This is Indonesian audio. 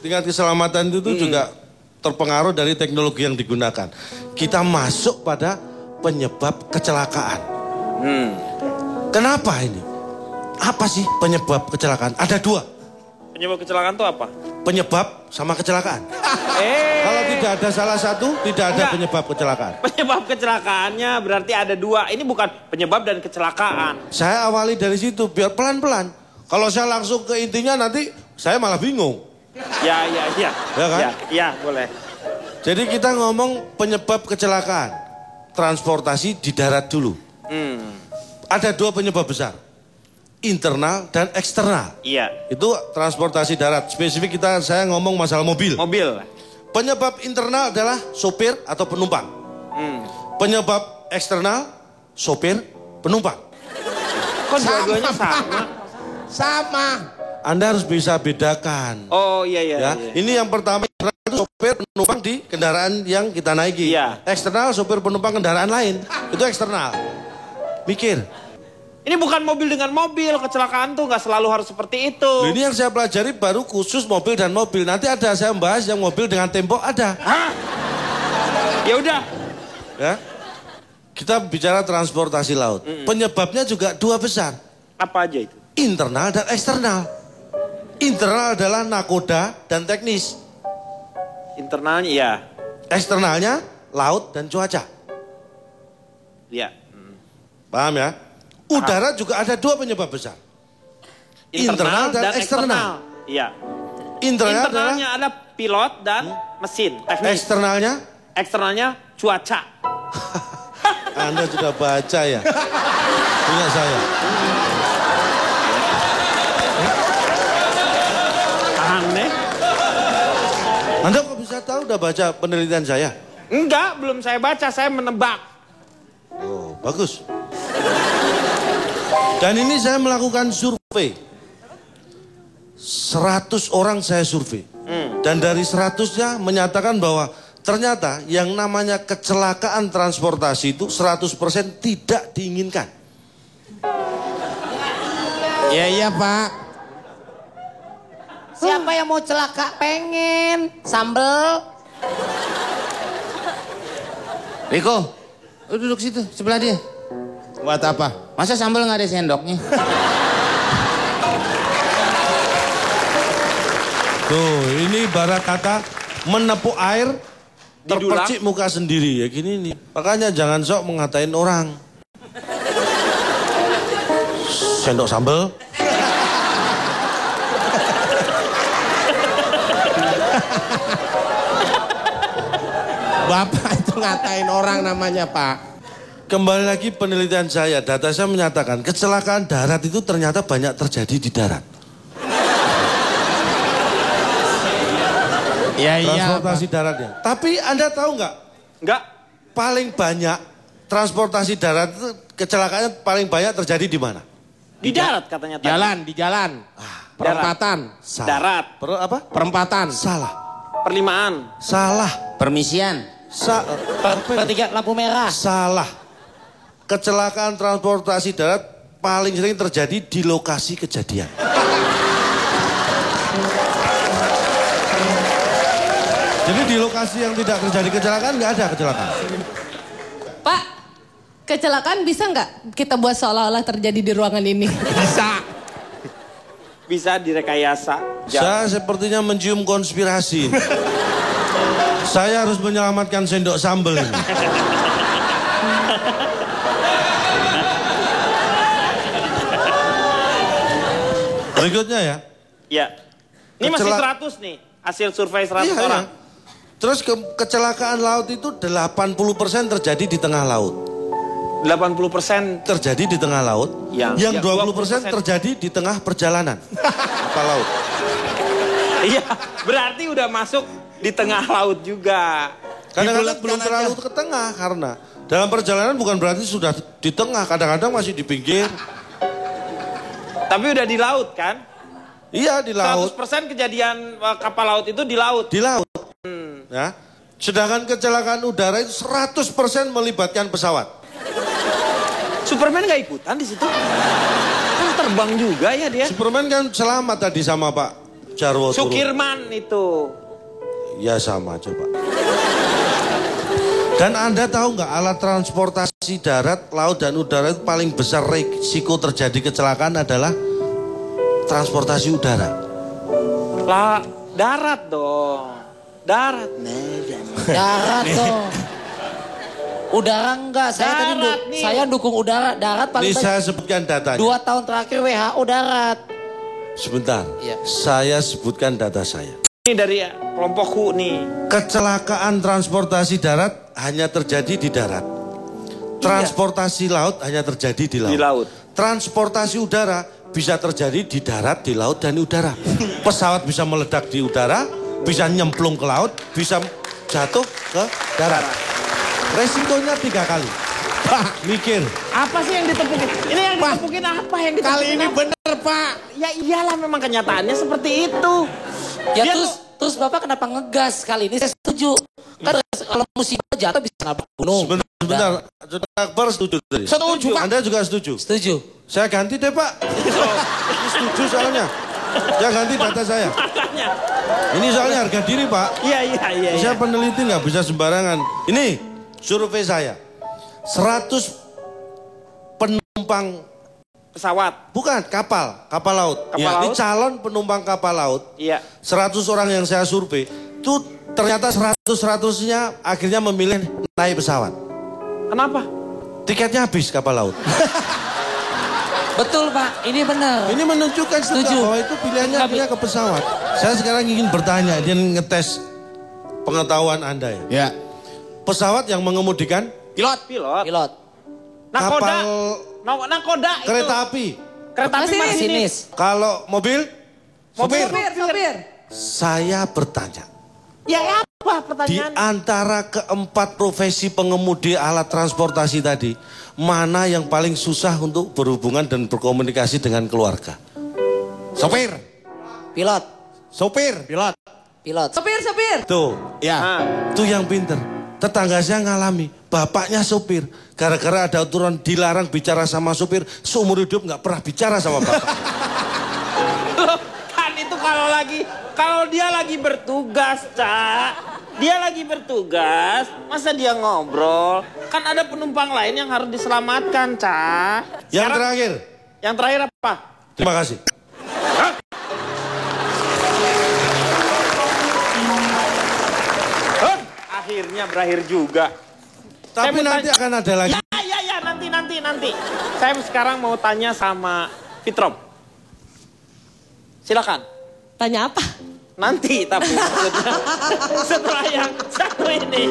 tingkat keselamatan itu juga terpengaruh dari teknologi yang digunakan. Kita masuk pada penyebab kecelakaan. Kenapa ini? Apa sih penyebab kecelakaan? Ada 2. Penyebab kecelakaan itu apa? Penyebab sama kecelakaan. Kalau tidak ada salah satu, tidak ada penyebab kecelakaan. Penyebab kecelakaannya berarti ada 2. Ini bukan penyebab dan kecelakaan. Saya awali dari situ, biar pelan-pelan. Kalau saya langsung ke intinya nanti saya malah bingung. Ya kan? Ya, boleh. Jadi kita ngomong penyebab kecelakaan. Transportasi di darat dulu. Ada 2 penyebab besar. Internal dan eksternal. Iya. Itu transportasi darat. Spesifik saya ngomong masalah mobil. Penyebab internal adalah sopir atau penumpang. Penyebab eksternal, sopir, penumpang. Kok dua-duanya sama? Sama. Anda harus bisa bedakan. Oh iya. Ini yang pertama itu sopir penumpang di kendaraan yang kita naiki. Iya. Eksternal sopir penumpang kendaraan lain. Itu eksternal. Mikir. Ini bukan mobil dengan mobil. Kecelakaan tuh nggak selalu harus seperti itu. Ini yang saya pelajari baru khusus mobil dan mobil. Nanti ada saya membahas yang mobil dengan tembok ada. Hah? Ya udah. Ya. Kita bicara transportasi laut. Penyebabnya juga 2 besar. Apa aja itu? Internal dan eksternal. Internal adalah nakoda dan teknis. Internalnya iya. Eksternalnya laut dan cuaca. Iya. Paham ya? Udara juga ada 2 penyebab besar. Internal dan eksternal. Iya. Internalnya ada pilot dan mesin teknis. Eksternalnya cuaca. Anda sudah baca ya? Punya saya. Aneh. Anda kok bisa tahu udah baca penelitian saya? Enggak, belum saya baca, saya menebak. Oh, bagus. Dan ini saya melakukan survei. 100 orang saya survei. Dan dari 100-nya menyatakan bahwa ternyata yang namanya kecelakaan transportasi itu 100% tidak diinginkan. Iya Pak. Siapa yang mau celaka pengen sambel? Riko, lu duduk situ sebelah dia. Buat apa? Masa sambal nggak ada sendoknya? Tuh, ini ibarat kata menepuk air terpercik muka sendiri ya gini nih. Makanya jangan sok mengatain orang. Sendok sambal. Bapak itu ngatain orang namanya Pak. Kembali lagi penelitian saya, data saya menyatakan kecelakaan darat itu ternyata banyak terjadi di darat. Transportasi daratnya. Tapi Anda tahu nggak? Nggak. Paling banyak transportasi darat itu kecelakaannya paling banyak terjadi di mana? Di darat katanya tadi. Di jalan. Perempatan. Salah. Darat. Apa? Perempatan. Salah. Perlimaan. Salah. Permisian. Pertigaan lampu merah. Salah. Kecelakaan transportasi darat paling sering terjadi di lokasi kejadian. Jadi di lokasi yang tidak terjadi kecelakaan nggak ada kecelakaan. Pak, kecelakaan bisa nggak kita buat seolah-olah terjadi di ruangan ini? Bisa direkayasa. Saya sepertinya mencium konspirasi. Saya harus menyelamatkan sendok sambal ini. Berikutnya ya. Iya. Ini masih 100 nih. Hasil survei 100 orang. Ya. Terus kecelakaan laut itu 80% terjadi di tengah laut. 80% terjadi di tengah laut. Yang 20% terjadi di tengah perjalanan. Kapal laut. Iya, berarti udah masuk di tengah laut juga. Kadang-kadang belum terlalu ke tengah karena dalam perjalanan bukan berarti sudah di tengah, kadang-kadang masih di pinggir. Tapi udah di laut kan? Iya di laut. 100% kejadian kapal laut itu di laut. Di laut. Ya. Sedangkan kecelakaan udara itu 100% melibatkan pesawat. Superman gak ikutan di situ? Kan terbang juga ya dia. Superman kan selamat tadi sama Pak Jarwo turun. Sukirman itu. Ya sama coba. Dan Anda tahu nggak alat transportasi darat, laut dan udara itu paling besar risiko terjadi kecelakaan adalah transportasi udara. Lah, darat dong. Darat. Darat dong. Udara enggak, saya dukung udara. Darat paling Ini saya sebutkan datanya. 2 tahun terakhir WHO darat. Sebentar, Iya. saya sebutkan data saya. Ini dari kelompokku nih. Kecelakaan transportasi darat hanya terjadi di darat. Transportasi laut hanya terjadi di laut. Di laut. Transportasi udara bisa terjadi di darat, di laut, dan di udara. Pesawat bisa meledak di udara, bisa nyemplung ke laut, bisa jatuh ke darat. Resikonya 3 kali. Pak, mikir. Apa sih yang ditepukin? Ini yang ditepukin apa yang ditepukin? Kali ini bener, Pak. Ya iyalah memang kenyataannya seperti itu. Ya Dia terus Bapak kenapa ngegas kali ini? Saya setuju. Kan kalau musibah jatuh bisa nabrak gunung. Sebentar. Saudara Akbar setuju tadi? Setuju, Pak. Anda juga setuju? Setuju. Saya ganti deh, Pak. Ini setuju soalnya. Ya ganti data saya. Ini soalnya harga diri, Pak. Iya. Saya peneliti nggak bisa sembarangan. Ini survei saya. 100 penumpang pesawat. bukan kapal laut. Kapal Ini laut? calon penumpang kapal laut. Iya. 100 orang yang saya survei, itu ternyata 100-100-nya akhirnya memilih naik pesawat. Kenapa? Tiketnya habis kapal laut. Betul Pak, ini benar. Ini menunjukkan juga Setuju. bahwa itu pilihannya akhirnya ke pesawat. Saya sekarang ingin bertanya, dia ngetes pengetahuan Anda ya. Ya. Pesawat yang mengemudikan Pilot. Pilot. Nakoda. kapal Nakoda itu. kereta api. Kereta api Masinis. masinis. Kalau mobil, Mobil. Sopir. saya bertanya. Ya apa Di pertanyaan? antara keempat profesi pengemudi alat transportasi tadi, mana yang paling susah untuk berhubungan dan berkomunikasi dengan keluarga? Sopir. Pilot. Sopir. Pilot. Pilot. Sopir. Tuh, Ya. Nah, itu yang pinter. Tetangga saya ngalami, bapaknya sopir. Gara-gara ada aturan dilarang bicara sama sopir, seumur hidup nggak pernah bicara sama bapak. loh, kan itu kalau dia lagi bertugas, Cak. Dia lagi bertugas, masa dia ngobrol? Kan ada penumpang lain yang harus diselamatkan, Cak. Yang Sekarang- terakhir, Yang terakhir apa? terima kasih. Akhirnya berakhir juga. Saya Tapi mau nanti tanya- akan ada lagi. Ya, nanti. Saya sekarang mau tanya sama Fitrom. Silakan. Tanya apa? Nanti tapi maksudnya setelah yang satu ini.